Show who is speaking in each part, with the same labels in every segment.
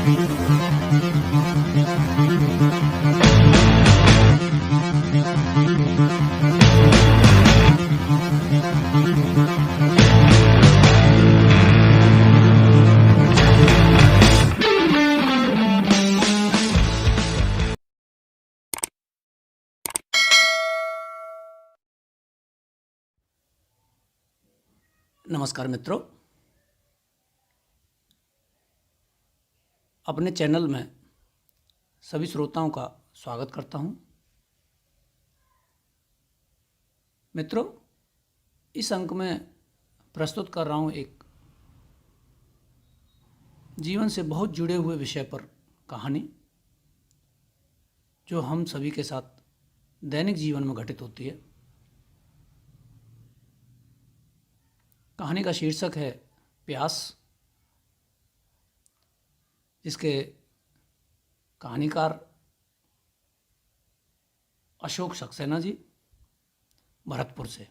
Speaker 1: नमस्कार मित्रों, अपने चैनल में सभी श्रोताओं का स्वागत करता हूं। मित्रों, इस अंक में प्रस्तुत कर रहा हूं एक जीवन से बहुत जुड़े हुए विषय पर कहानी, जो हम सभी के साथ दैनिक जीवन में घटित होती है। कहानी का शीर्षक है प्यास, जिसके कहानीकार अशोक सक्सेना जी, भरतपुर से।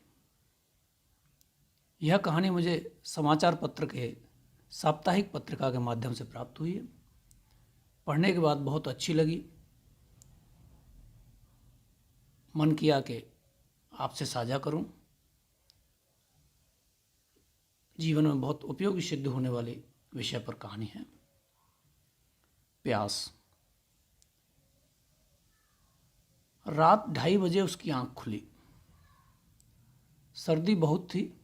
Speaker 1: यह कहानी मुझे समाचार पत्र के साप्ताहिक पत्रिका के माध्यम से प्राप्त हुई है। पढ़ने के बाद बहुत अच्छी लगी। मन किया कि आपसे साझा करूं। जीवन में बहुत उपयोगी सिद्ध होने वाले विषय पर कहानी है प्यास। रात 2:30 बजे उसकी आंख खुली। सर्दी बहुत थी।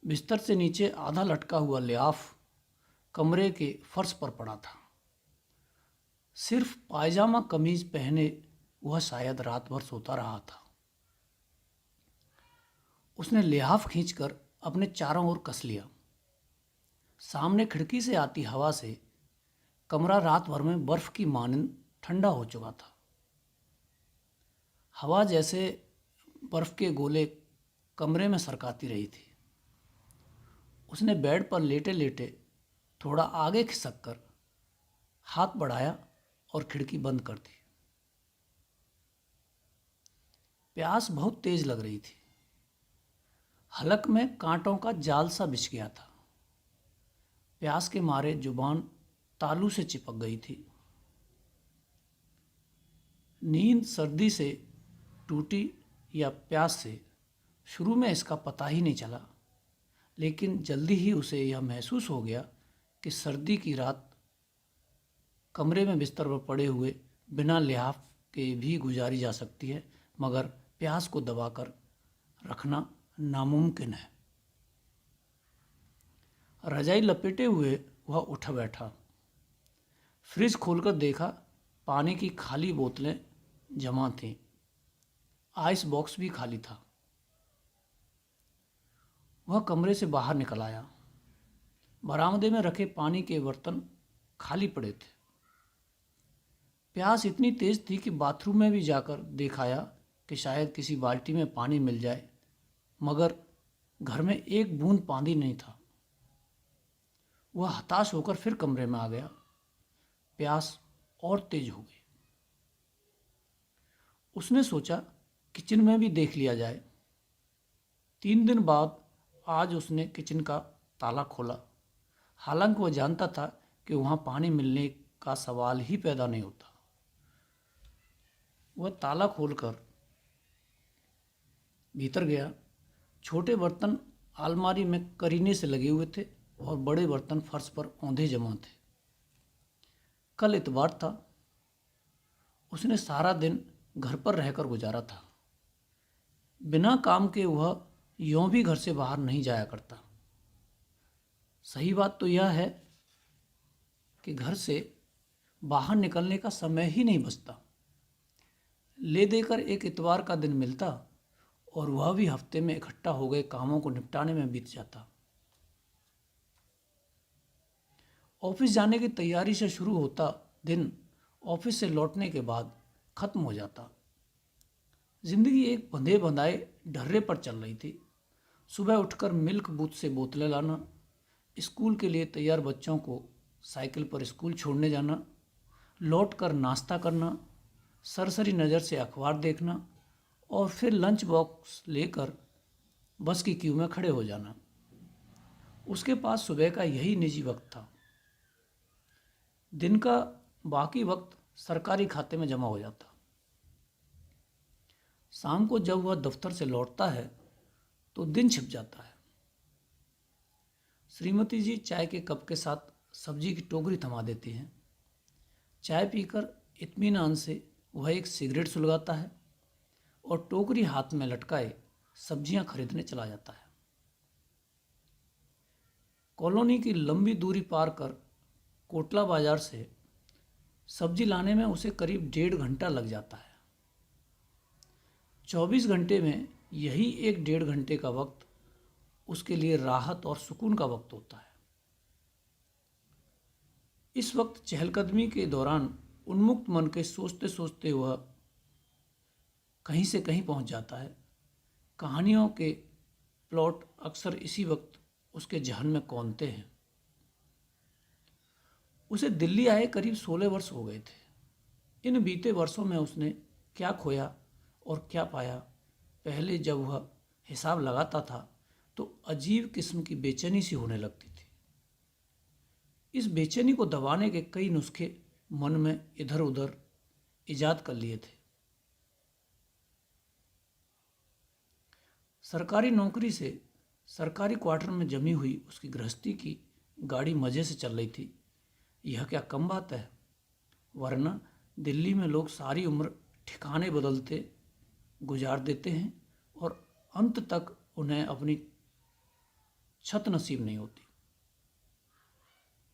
Speaker 1: बिस्तर से नीचे आधा लटका हुआ लियाफ कमरे के फर्श पर पड़ा था। सिर्फ पायजामा कमीज पहने वह शायद रात भर सोता रहा था। उसने लिहाफ खींचकर अपने चारों ओर कस लिया। सामने खिड़की से आती हवा से कमरा रात भर में बर्फ की मानंद ठंडा हो चुका था। हवा जैसे बर्फ के गोले कमरे में सरकाती रही थी। उसने बेड पर लेटे लेटे थोड़ा आगे खिसक कर हाथ बढ़ाया और खिड़की बंद कर दी। प्यास बहुत तेज लग रही थी। हलक में कांटों का जाल सा बिछ गया था। प्यास के मारे जुबान तालू से चिपक गई थी। नींद सर्दी से टूटी या प्यास से, शुरू में इसका पता ही नहीं चला, लेकिन जल्दी ही उसे यह महसूस हो गया कि सर्दी की रात कमरे में बिस्तर पर पड़े हुए बिना लिहाफ के भी गुजारी जा सकती है, मगर प्यास को दबाकर रखना नामुमकिन है। रजाई लपेटे हुए वह उठ बैठा। फ्रिज खोलकर देखा, पानी की खाली बोतलें जमा थीं। आइस बॉक्स भी खाली था। वह कमरे से बाहर निकल आया। बरामदे में रखे पानी के बर्तन खाली पड़े थे। प्यास इतनी तेज थी कि बाथरूम में भी जाकर देखाया कि शायद किसी बाल्टी में पानी मिल जाए, मगर घर में एक बूंद पानी नहीं था। वह हताश होकर फिर कमरे में आ गया। प्यास और तेज हो गई। उसने सोचा किचन में भी देख लिया जाए। 3 दिन बाद आज उसने किचन का ताला खोला। हालांकि वह जानता था कि वहां पानी मिलने का सवाल ही पैदा नहीं होता। वह ताला खोलकर भीतर गया। छोटे बर्तन अलमारी में करीने से लगे हुए थे और बड़े बर्तन फर्श पर औंधे जमा थे। कल इतवार था। उसने सारा दिन घर पर रहकर गुजारा था। बिना काम के वह यों भी घर से बाहर नहीं जाया करता। सही बात तो यह है कि घर से बाहर निकलने का समय ही नहीं बचता। ले देकर एक इतवार का दिन मिलता और वह भी हफ्ते में इकट्ठा हो गए कामों को निपटाने में बीत जाता। ऑफिस जाने की तैयारी से शुरू होता दिन ऑफिस से लौटने के बाद खत्म हो जाता। जिंदगी एक बंधे बंधाए ढर्रे पर चल रही थी। सुबह उठकर मिल्क बूथ से बोतलें लाना, स्कूल के लिए तैयार बच्चों को साइकिल पर स्कूल छोड़ने जाना, लौट कर नाश्ता करना, सरसरी नज़र से अखबार देखना और फिर लंच बॉक्स लेकर बस की क्यू में खड़े हो जाना। उसके पास सुबह का यही निजी वक्त था। दिन का बाकी वक्त सरकारी खाते में जमा हो जाता। शाम को जब वह दफ्तर से लौटता है तो दिन छिप जाता है। श्रीमती जी चाय के कप के साथ सब्जी की टोकरी थमा देती हैं। चाय पीकर इत्मीनान से वह एक सिगरेट सुलगाता है और टोकरी हाथ में लटकाए सब्जियां खरीदने चला जाता है। कॉलोनी की लंबी दूरी पार कर कोटला बाजार से सब्जी लाने में उसे करीब 1.5 घंटा लग जाता है। 24 घंटे में यही एक 1.5 घंटे का वक्त उसके लिए राहत और सुकून का वक्त होता है। इस वक्त चहलकदमी के दौरान उन्मुक्त मन के सोचते सोचते वह कहीं से कहीं पहुंच जाता है। कहानियों के प्लॉट अक्सर इसी वक्त उसके जहन में कौंधते हैं। उसे दिल्ली आए करीब 16 वर्ष हो गए थे। इन बीते वर्षों में उसने क्या खोया और क्या पाया, पहले जब वह हिसाब लगाता था तो अजीब किस्म की बेचैनी सी होने लगती थी। इस बेचैनी को दबाने के कई नुस्खे मन में इधर उधर इजाद कर लिए थे। सरकारी नौकरी से सरकारी क्वार्टर में जमी हुई उसकी गृहस्थी की गाड़ी मज़े से चल रही थी। यह क्या कम बात है, वरना दिल्ली में लोग सारी उम्र ठिकाने बदलते गुजार देते हैं और अंत तक उन्हें अपनी छत नसीब नहीं होती।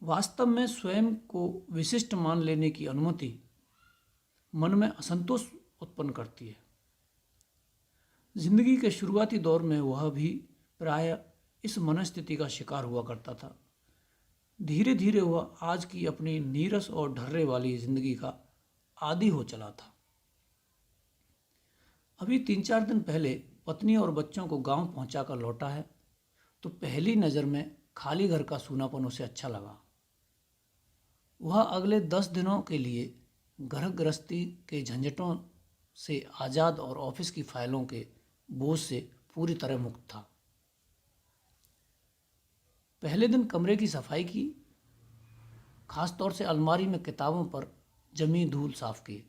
Speaker 1: वास्तव में स्वयं को विशिष्ट मान लेने की अनुमति मन में असंतोष उत्पन्न करती है। जिंदगी के शुरुआती दौर में वह भी प्राय इस मनस्थिति का शिकार हुआ करता था। धीरे धीरे वह आज की अपनी नीरस और ढर्रे वाली जिंदगी का आदी हो चला था। अभी 3-4 दिन पहले पत्नी और बच्चों को गांव पहुंचाकर लौटा है तो पहली नज़र में खाली घर का सूनापन उसे अच्छा लगा। वह अगले 10 दिनों के लिए घर गृहस्थी के झंझटों से आज़ाद और ऑफिस की फाइलों के बोझ से पूरी तरह मुक्त था। पहले दिन कमरे की सफाई की, खासतौर से अलमारी में किताबों पर जमी धूल साफ की,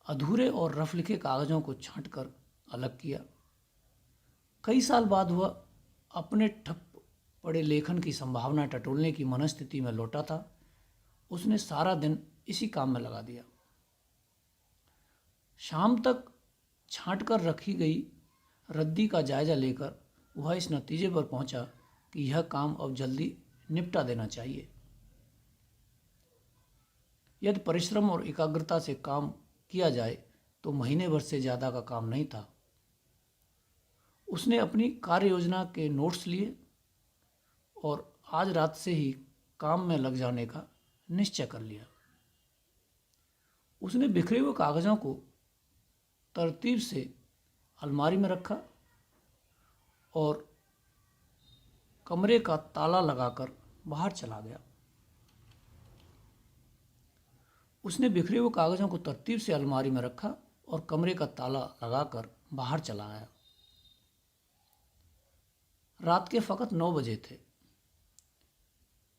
Speaker 1: अधूरे और रफ लिखे कागज़ों को छांटकर अलग किया। कई साल बाद वह अपने ठप पड़े लेखन की संभावना टटोलने की मनस्थिति में लौटा था। उसने सारा दिन इसी काम में लगा दिया। शाम तक छांट कर रखी गई रद्दी का जायजा लेकर वह इस नतीजे पर पहुंचा कि यह काम अब जल्दी निपटा देना चाहिए। यदि परिश्रम और एकाग्रता से काम किया जाए तो महीने भर से ज़्यादा का काम नहीं था। उसने अपनी कार्य योजना के नोट्स लिए और आज रात से ही काम में लग जाने का निश्चय कर लिया। उसने बिखरे हुए कागज़ों को तरतीब से अलमारी में रखा और कमरे का ताला लगाकर बाहर चला गया। उसने बिखरे हुए कागज़ों को तरतीब से अलमारी में रखा और कमरे का ताला लगाकर बाहर चला आया। रात के फ़कत 9 बजे थे।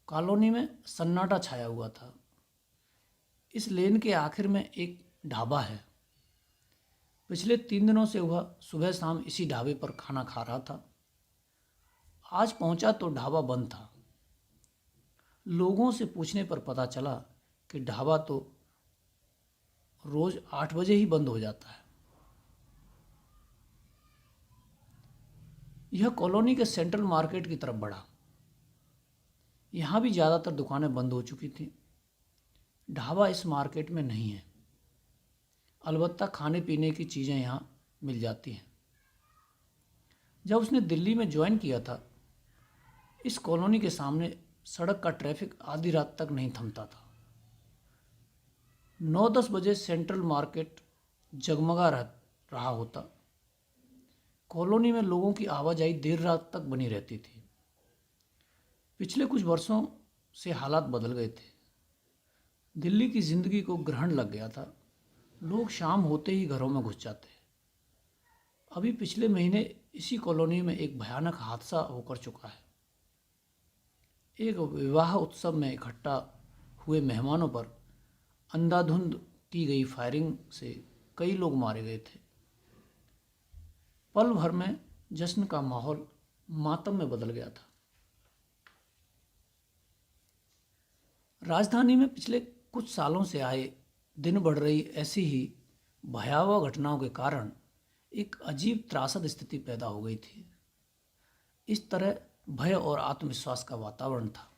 Speaker 1: कॉलोनी में सन्नाटा छाया हुआ था। इस लेन के आखिर में एक ढाबा है। पिछले 3 दिनों से वह सुबह शाम इसी ढाबे पर खाना खा रहा था। आज पहुंचा तो ढाबा बंद था। लोगों से पूछने पर पता चला कि ढाबा तो रोज़ 8 बजे ही बंद हो जाता है। यह कॉलोनी के सेंट्रल मार्केट की तरफ बढ़ा। यहाँ भी ज़्यादातर दुकानें बंद हो चुकी थीं। ढाबा इस मार्केट में नहीं है, अलबत्ता खाने पीने की चीज़ें यहाँ मिल जाती हैं। जब उसने दिल्ली में ज्वाइन किया था, इस कॉलोनी के सामने सड़क का ट्रैफिक आधी रात तक नहीं थमता था। 9-10 बजे सेंट्रल मार्केट जगमगा रहा होता। कॉलोनी में लोगों की आवाजाही देर रात तक बनी रहती थी। पिछले कुछ वर्षों से हालात बदल गए थे। दिल्ली की ज़िंदगी को ग्रहण लग गया था। लोग शाम होते ही घरों में घुस जाते। अभी पिछले महीने इसी कॉलोनी में एक भयानक हादसा होकर चुका है। एक विवाह उत्सव में इकट्ठा हुए मेहमानों पर अंधाधुंध की गई फायरिंग से कई लोग मारे गए थे। पल भर में जश्न का माहौल मातम में बदल गया था। राजधानी में पिछले कुछ सालों से आए दिन बढ़ रही ऐसी ही भयावह घटनाओं के कारण एक अजीब त्रासद स्थिति पैदा हो गई थी। इस तरह भय और आत्मविश्वास का वातावरण था।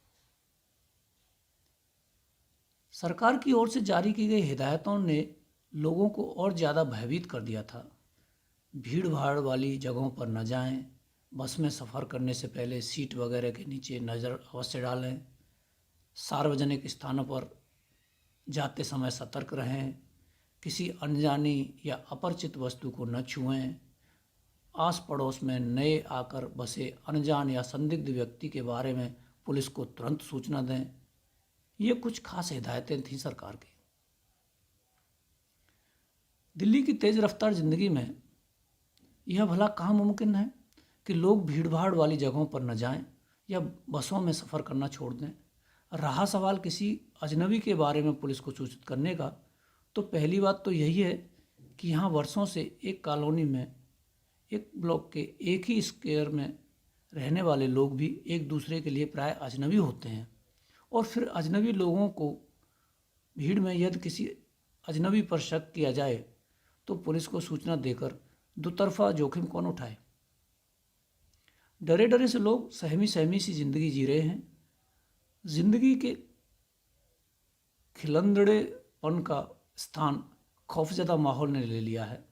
Speaker 1: सरकार की ओर से जारी की गई हिदायतों ने लोगों को और ज़्यादा भयभीत कर दिया था। भीड़ भाड़ वाली जगहों पर न जाएं, बस में सफ़र करने से पहले सीट वगैरह के नीचे नज़र अवश्य डालें, सार्वजनिक स्थानों पर जाते समय सतर्क रहें, किसी अनजानी या अपरिचित वस्तु को न छुएं, आस पड़ोस में नए आकर बसे अनजान या संदिग्ध व्यक्ति के बारे में पुलिस को तुरंत सूचना दें। ये कुछ खास हिदायतें थीं सरकार की। दिल्ली की तेज़ रफ्तार ज़िंदगी में यह भला कहाँ मुमकिन है कि लोग भीड़ भाड़ वाली जगहों पर न जाएं या बसों में सफ़र करना छोड़ दें। रहा सवाल किसी अजनबी के बारे में पुलिस को सूचित करने का, तो पहली बात तो यही है कि यहाँ वर्षों से एक कॉलोनी में, एक ब्लॉक के एक ही स्क्वायर में रहने वाले लोग भी एक दूसरे के लिए प्राय अजनबी होते हैं। और फिर अजनबी लोगों को भीड़ में यदि किसी अजनबी पर शक किया जाए तो पुलिस को सूचना देकर दुतरफा जोखिम कौन उठाए। डरे डरे से लोग सहमी सहमी सी जिंदगी जी रहे हैं। जिंदगी के खिलंदड़ेपन का स्थान खौफजदा माहौल ने ले लिया है।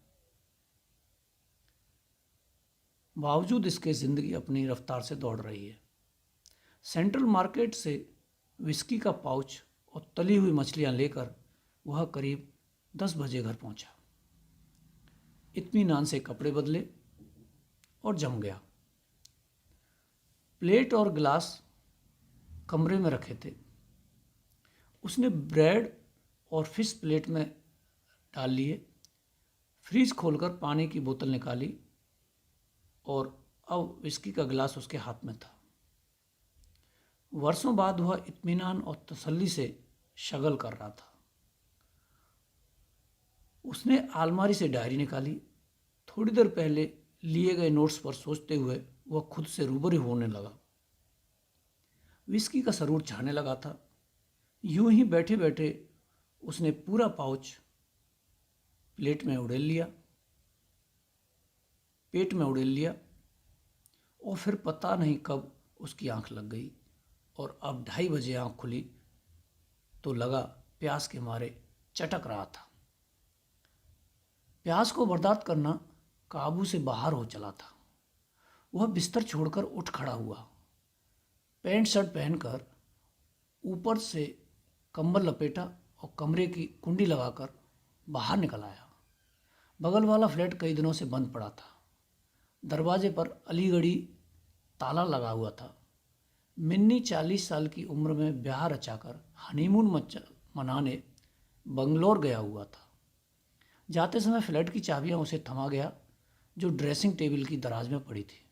Speaker 1: बावजूद इसके ज़िंदगी अपनी रफ्तार से दौड़ रही है। सेंट्रल मार्केट से विस्की का पाउच और तली हुई मछलियां लेकर वह करीब 10 बजे घर पहुंचा। इत्मीनान से कपड़े बदले और जम गया। प्लेट और गिलास कमरे में रखे थे। उसने ब्रेड और फिश प्लेट में डाल लिए, फ्रीज खोलकर पानी की बोतल निकाली और अब विस्की का गिलास उसके हाथ में था। वर्षों बाद वह इत्मीनान और तसल्ली से शगल कर रहा था। उसने अलमारी से डायरी निकाली। थोड़ी देर पहले लिए गए नोट्स पर सोचते हुए वह खुद से रूबरू होने लगा। विस्की का सरूर छाने लगा था। यूं ही बैठे बैठे उसने पूरा पाउच प्लेट में उड़ेल लिया, पेट में उड़ेल लिया और फिर पता नहीं कब उसकी आंख लग गई और अब 2:30 बजे आंख खुली तो लगा प्यास के मारे चटक रहा था। प्यास को बर्दाश्त करना काबू से बाहर हो चला था। वह बिस्तर छोड़कर उठ खड़ा हुआ। पैंट शर्ट पहनकर ऊपर से कंबल लपेटा और कमरे की कुंडी लगाकर बाहर निकल आया। बगल वाला फ्लैट कई दिनों से बंद पड़ा था। दरवाजे पर अलीगढ़ी ताला लगा हुआ था। मिन्नी 40 साल की उम्र में ब्याह रचाकर हनीमून मनाने बंगलोर गया हुआ था। जाते समय फ्लैट की चाबियां उसे थमा गया जो ड्रेसिंग टेबल की दराज में पड़ी थी।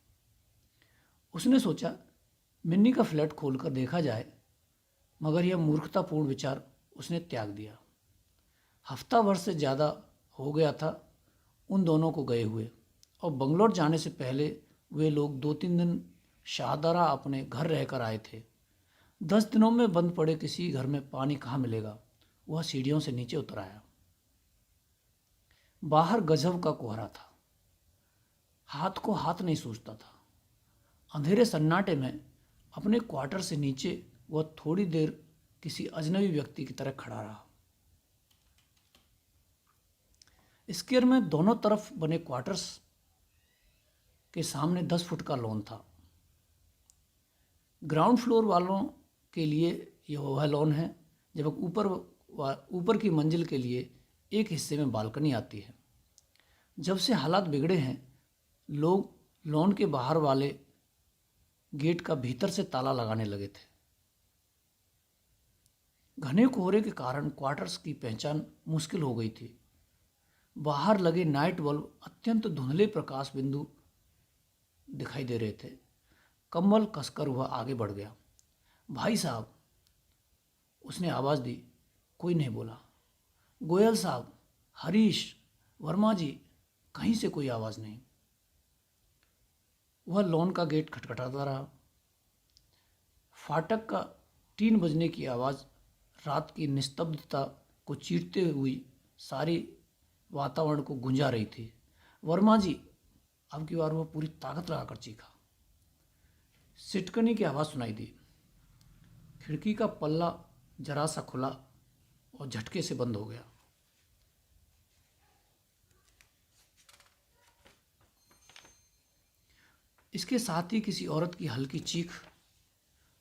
Speaker 1: उसने सोचा मिन्नी का फ्लैट खोलकर देखा जाए, मगर यह मूर्खतापूर्ण विचार उसने त्याग दिया। हफ्ता भर से ज़्यादा हो गया था उन दोनों को गए हुए और बंगलोर जाने से पहले वे लोग 2-3 दिन शाहदरा अपने घर रहकर आए थे। 10 दिनों में बंद पड़े किसी घर में पानी कहाँ मिलेगा। वह सीढ़ियों से नीचे उतर आया। बाहर गजब का कोहरा था। हाथ को हाथ नहीं सूझता था। अंधेरे सन्नाटे में अपने क्वार्टर से नीचे वह थोड़ी देर किसी अजनबी व्यक्ति की तरह खड़ा रहा। स्क्वायर में दोनों तरफ बने क्वार्टर्स के सामने 10 फुट का लॉन था। ग्राउंड फ्लोर वालों के लिए यह वह लॉन है जब ऊपर की मंजिल के लिए एक हिस्से में बालकनी आती है। जब से हालात बिगड़े हैं, लोग लॉन के बाहर वाले गेट का भीतर से ताला लगाने लगे थे। घने कोहरे के कारण क्वार्टर्स की पहचान मुश्किल हो गई थी। बाहर लगे नाइट बल्ब अत्यंत धुंधले प्रकाश बिंदु दिखाई दे रहे थे। कंबल कसकर वह आगे बढ़ गया। भाई साहब, उसने आवाज़ दी। कोई नहीं बोला। गोयल साहब, हरीश, वर्मा जी, कहीं से कोई आवाज़ नहीं। वह लॉन का गेट खटखटाता रहा। फाटक का 3 बजने की आवाज़ रात की निस्तब्धता को चीरते हुई सारी वातावरण को गुंजा रही थी। वर्मा जी, अब की बार वह पूरी ताकत लगाकर चीखा। सिटकनी की आवाज़ सुनाई दी। खिड़की का पल्ला जरा सा खुला और झटके से बंद हो गया। इसके साथ ही किसी औरत की हल्की चीख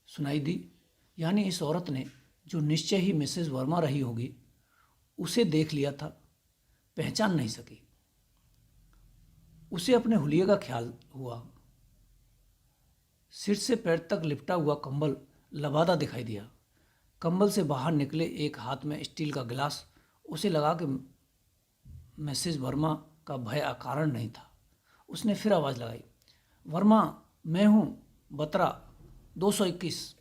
Speaker 1: सुनाई दी। यानी इस औरत ने, जो निश्चय ही मिसेस वर्मा रही होगी, उसे देख लिया था, पहचान नहीं सकी। उसे अपने हुलिये का ख्याल हुआ। सिर से पैर तक लिपटा हुआ कंबल लबादा दिखाई दिया। कंबल से बाहर निकले एक हाथ में स्टील का गिलास उसे लगा कि मिसेस वर्मा का भय अकारण नहीं था। उसने फिर आवाज़ लगाई, वर्मा, मैं हूँ, बतरा 221।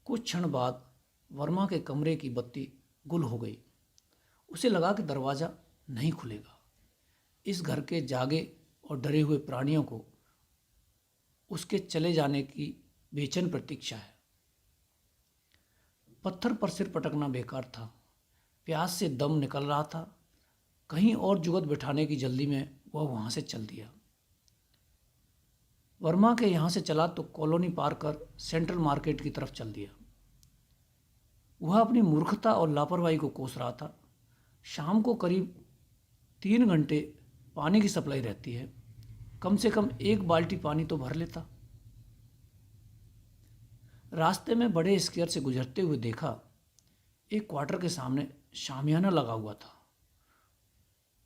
Speaker 1: कुछ क्षण बाद वर्मा के कमरे की बत्ती गुल हो गई। उसे लगा कि दरवाज़ा नहीं खुलेगा। इस घर के जागे और डरे हुए प्राणियों को उसके चले जाने की बेचैन प्रतीक्षा है। पत्थर पर सिर पटकना बेकार था। प्यास से दम निकल रहा था। कहीं और जुगत बिठाने की जल्दी में वह वहाँ से चल दिया। वर्मा के यहाँ से चला तो कॉलोनी पार कर सेंट्रल मार्केट की तरफ चल दिया। वह अपनी मूर्खता और लापरवाही को कोस रहा था। शाम को करीब 3 घंटे पानी की सप्लाई रहती है। कम से कम 1 बाल्टी पानी तो भर लेता। रास्ते में बड़े स्क्वायर से गुजरते हुए देखा, एक क्वार्टर के सामने शामियाना लगा हुआ था।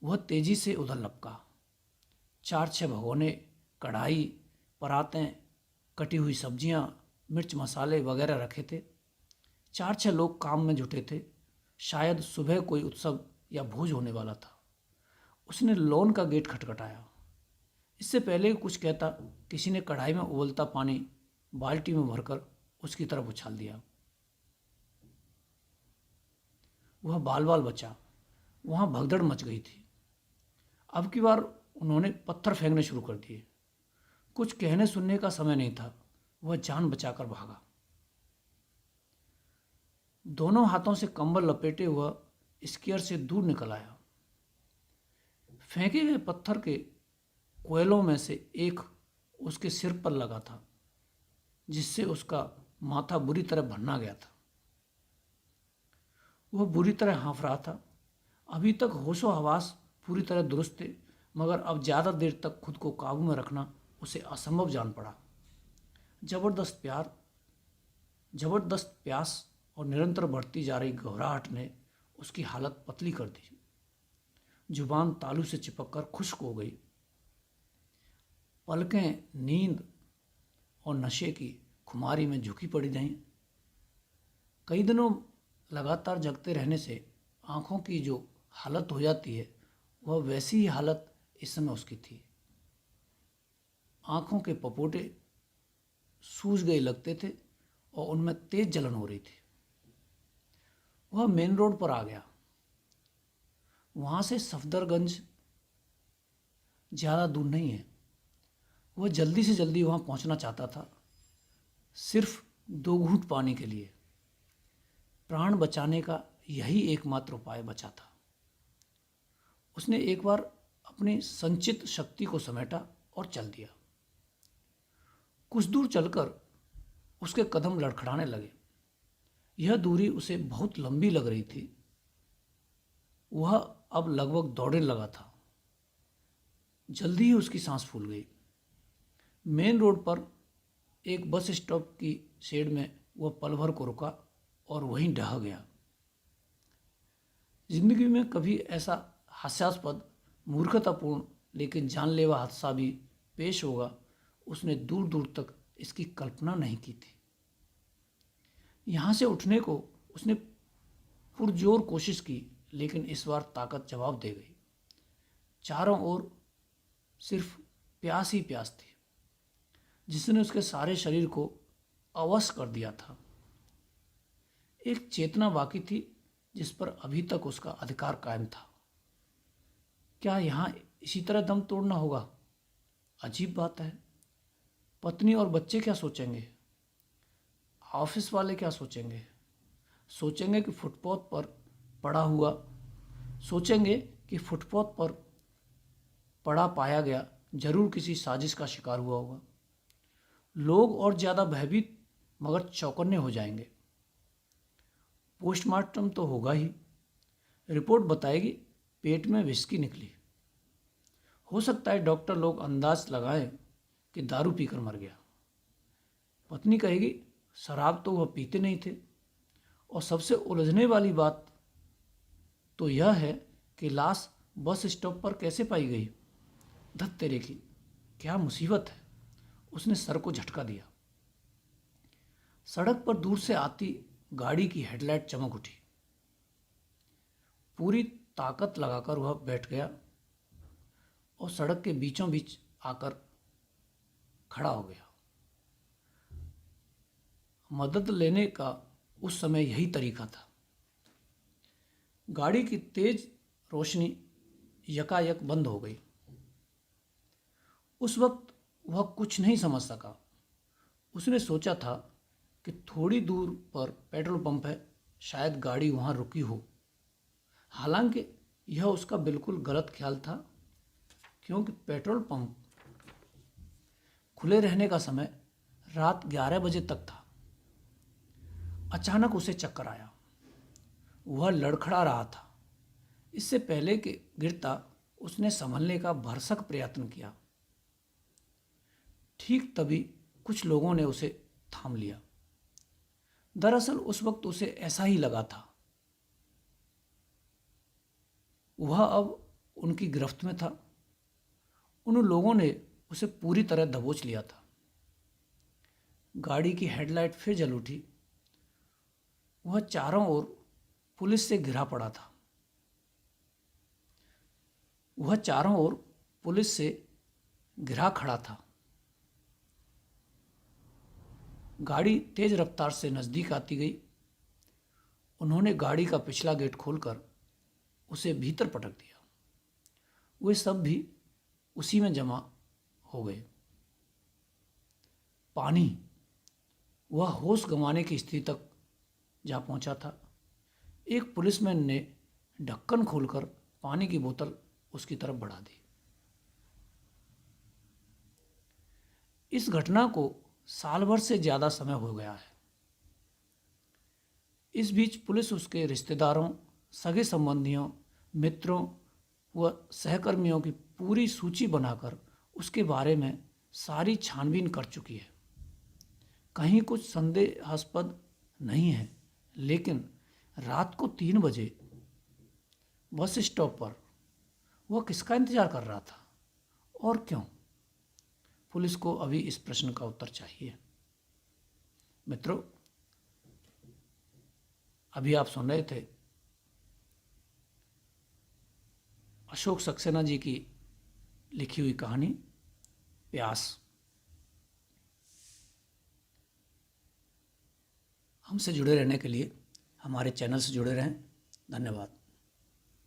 Speaker 1: वह तेजी से उधर लपका। 4-6 भगोने, कढ़ाई, परातें, कटी हुई सब्जियां, मिर्च मसाले वगैरह रखे थे। 4-6 लोग काम में जुटे थे। शायद सुबह कोई उत्सव या भोज होने वाला था। उसने लॉन का गेट खटखटाया। इससे पहले कुछ कहता, किसी ने कढ़ाई में उबलता पानी बाल्टी में भरकर उसकी तरफ उछाल दिया। वह बाल बाल बचा। वहाँ भगदड़ मच गई थी। अब की बार उन्होंने पत्थर फेंकने शुरू कर दिए। कुछ कहने सुनने का समय नहीं था। वह जान बचाकर भागा। दोनों हाथों से कंबल लपेटे हुआ स्क्वायर से दूर निकल आया। फेंके गए पत्थर के कोयलों में से एक उसके सिर पर लगा था, जिससे उसका माथा बुरी तरह भन्ना गया था। वह बुरी तरह हाँफ रहा था। अभी तक होशो हवास पूरी तरह दुरुस्त थे, मगर अब ज़्यादा देर तक खुद को काबू में रखना उसे असंभव जान पड़ा। जबरदस्त प्यास और निरंतर बढ़ती जा रही घबराहट ने उसकी हालत पतली कर दी। जुबान तालू से चिपककर खुश्क हो गई। पलकें नींद और नशे की खुमारी में झुकी पड़ी रहीं। कई दिनों लगातार जगते रहने से आँखों की जो हालत हो जाती है, वह वैसी ही हालत इस समय उसकी थी। आँखों के पपोटे सूज गए लगते थे और उनमें तेज जलन हो रही थी। वह मेन रोड पर आ गया। वहाँ से सफदरगंज ज़्यादा दूर नहीं है। वह जल्दी से जल्दी वहाँ पहुँचना चाहता था, सिर्फ 2 घूंट पानी के लिए। प्राण बचाने का यही एकमात्र उपाय बचा था। उसने एक बार अपनी संचित शक्ति को समेटा और चल दिया। कुछ दूर चलकर उसके कदम लड़खड़ाने लगे। यह दूरी उसे बहुत लंबी लग रही थी। वह अब लगभग दौड़ने लगा था। जल्दी ही उसकी सांस फूल गई। मेन रोड पर एक बस स्टॉप की शेड में वह पल भर को रुका और वहीं ढह गया। जिंदगी में कभी ऐसा हास्यास्पद, मूर्खतापूर्ण लेकिन जानलेवा हादसा भी पेश होगा, उसने दूर दूर तक इसकी कल्पना नहीं की थी। यहाँ से उठने को उसने पुरजोर कोशिश की, लेकिन इस बार ताकत जवाब दे गई। चारों ओर सिर्फ प्यास ही प्यास थी, जिसने उसके सारे शरीर को अवश कर दिया था। एक चेतना बाकी थी जिस पर अभी तक उसका अधिकार कायम था। क्या यहाँ इसी तरह दम तोड़ना होगा? अजीब बात है। पत्नी और बच्चे क्या सोचेंगे? ऑफिस वाले क्या सोचेंगे? सोचेंगे कि फुटपाथ पर पड़ा हुआ सोचेंगे कि फुटपाथ पर पड़ा पाया गया जरूर किसी साजिश का शिकार हुआ होगा। लोग और ज़्यादा भयभीत मगर चौकन्ने हो जाएंगे। पोस्टमार्टम तो होगा ही। रिपोर्ट बताएगी पेट में विस्की निकली। हो सकता है डॉक्टर लोग अंदाज लगाएं कि दारू पीकर मर गया। पत्नी कहेगी शराब तो वह पीते नहीं थे। और सबसे उलझने वाली बात तो यह है कि लाश बस स्टॉप पर कैसे पाई गई। धत तेरे की, क्या मुसीबत है। उसने सर को झटका दिया। सड़क पर दूर से आती गाड़ी की हेडलाइट चमक उठी। पूरी ताकत लगाकर वह बैठ गया और सड़क के बीचों बीच आकर खड़ा हो गया। मदद लेने का उस समय यही तरीका था। गाड़ी की तेज रोशनी यकायक बंद हो गई। उस वक्त वह कुछ नहीं समझ सका। उसने सोचा था कि थोड़ी दूर पर पेट्रोल पंप है, शायद गाड़ी वहाँ रुकी हो। हालांकि यह उसका बिल्कुल गलत ख्याल था, क्योंकि पेट्रोल पंप खुले रहने का समय रात 11 बजे तक था। अचानक उसे चक्कर आया। वह लड़खड़ा रहा था। इससे पहले कि गिरता उसने संभलने का भरसक प्रयत्न किया। ठीक तभी कुछ लोगों ने उसे थाम लिया। दरअसल उस वक्त उसे ऐसा ही लगा था। वह अब उनकी गिरफ्त में था। उन लोगों ने उसे पूरी तरह दबोच लिया था। गाड़ी की हेडलाइट फिर जल उठी। वह चारों ओर पुलिस से घिरा पड़ा था। वह चारों ओर पुलिस से घिरा खड़ा था। गाड़ी तेज रफ्तार से नज़दीक आती गई। उन्होंने गाड़ी का पिछला गेट खोलकर उसे भीतर पटक दिया। वे सब भी उसी में जमा हो गए। पानी। वह होश गंवाने की स्थिति तक जा पहुंचा था। एक पुलिसमैन ने ढक्कन खोलकर पानी की बोतल उसकी तरफ बढ़ा दी। इस घटना को साल भर से ज़्यादा समय हो गया है। इस बीच पुलिस उसके रिश्तेदारों, सगे संबंधियों, मित्रों व सहकर्मियों की पूरी सूची बनाकर उसके बारे में सारी छानबीन कर चुकी है। कहीं कुछ संदेहास्पद नहीं है, लेकिन रात को 3 बजे बस स्टॉप पर वह किसका इंतजार कर रहा था और क्यों? पुलिस को अभी इस प्रश्न का उत्तर चाहिए। मित्रों, अभी आप सुन रहे थे अशोक सक्सेना जी की लिखी हुई कहानी प्यास। हमसे जुड़े रहने के लिए हमारे चैनल से जुड़े रहें। धन्यवाद।